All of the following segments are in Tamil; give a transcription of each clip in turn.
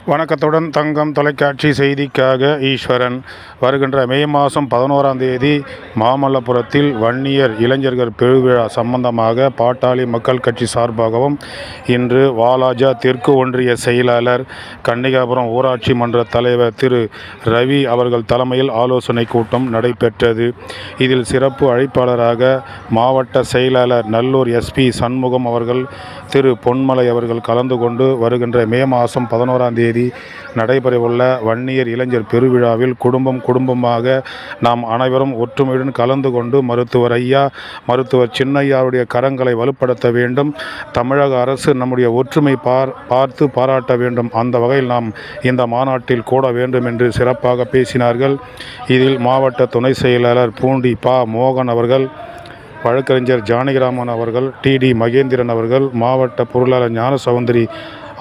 வணக்கத்துடன் தங்கம் தொலைக்காட்சி செய்திக்காக ஈஸ்வரன். வருகின்ற மே மாதம் 11ஆம் தேதி மாமல்லபுரத்தில் வன்னியர் இளைஞர்கள் பெருவிழா சம்பந்தமாக பாட்டாளி மக்கள் கட்சி சார்பாகவும் இன்று வாலாஜா தெற்கு ஒன்றிய செயலாளர், கன்னிகாபுரம் ஊராட்சி மன்ற தலைவர் திரு ரவி அவர்கள் தலைமையில் ஆலோசனை கூட்டம் நடைபெற்றது. இதில் சிறப்பு அழைப்பாளராக மாவட்ட செயலாளர் நல்லூர் எஸ்பி சண்முகம் அவர்கள், திரு பொன்மலை அவர்கள் கலந்து கொண்டு வருகின்ற மே மாதம் 11ஆம் தேதி நடைபெறவுள்ள வன்னியர் இளைஞர் பெருவிழாவில் குடும்பமாக நாம் அனைவரும் ஒற்றுமையுடன் கலந்து கொண்டு மருத்துவர் சின்னையாவுடைய கரங்களை வலுப்படுத்த வேண்டும். தமிழக அரசு நம்முடைய ஒற்றுமை பார்த்து பாராட்ட வேண்டும். அந்த வகையில் நாம் இந்த மாநாட்டில் கூட வேண்டும் என்று சிறப்பாக பேசினார்கள். இதில் மாவட்ட துணை செயலாளர் பூண்டி பா மோகன் அவர்கள், வழக்கறிஞர் ஜானகிராமன் அவர்கள், டிடி மகேந்திரன் அவர்கள், மாவட்ட பொருளாளர் ஞானசௌந்தரி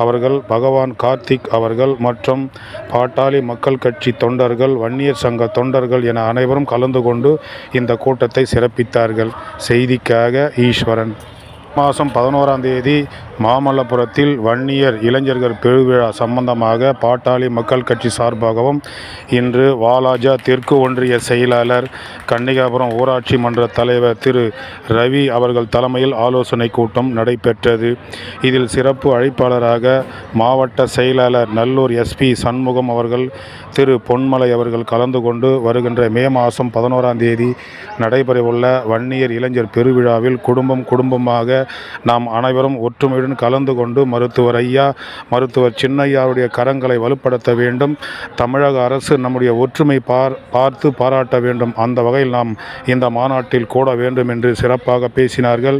அவர்கள், பகவான் கார்த்திக் அவர்கள் மற்றும் பாட்டாளி மக்கள் கட்சி தொண்டர்கள், வன்னியர் சங்க தொண்டர்கள் என அனைவரும் கலந்து கொண்டு இந்த கூட்டத்தை சிறப்பித்தார்கள். செய்திக்காக ஈஸ்வரன். மாதம் 11ஆம் தேதி மாமல்லபுரத்தில் வன்னியர் இளைஞர்கள் பெருவிழா சம்பந்தமாக பாட்டாளி மக்கள் கட்சி சார்பாகவும் இன்று வாலாஜா தெற்கு ஒன்றிய செயலாளர், கன்னிகாபுரம் ஊராட்சி மன்ற தலைவர் திரு ரவி அவர்கள் தலைமையில் ஆலோசனை கூட்டம் நடைபெற்றது. இதில் சிறப்பு அழைப்பாளராக மாவட்ட செயலாளர் நல்லூர் எஸ்பி சண்முகம் அவர்கள், திரு பொன்மலை அவர்கள் கலந்து கொண்டு வருகின்ற மே மாதம் 11ஆம் தேதி நடைபெறவுள்ள வன்னியர் இளைஞர் பெருவிழாவில் குடும்பமாக நாம் அனைவரும் ஒற்றுமையுடன் கலந்து கொண்டு மருத்துவர் சின்னையாவுடைய கரங்களை வலுப்படுத்த வேண்டும். தமிழக அரசு நம்முடைய ஒற்றுமை பார்த்து பாராட்ட வேண்டும். அந்த வகையில் நாம் இந்த மாநாட்டில் கூட வேண்டும் என்று சிறப்பாக பேசினார்கள்.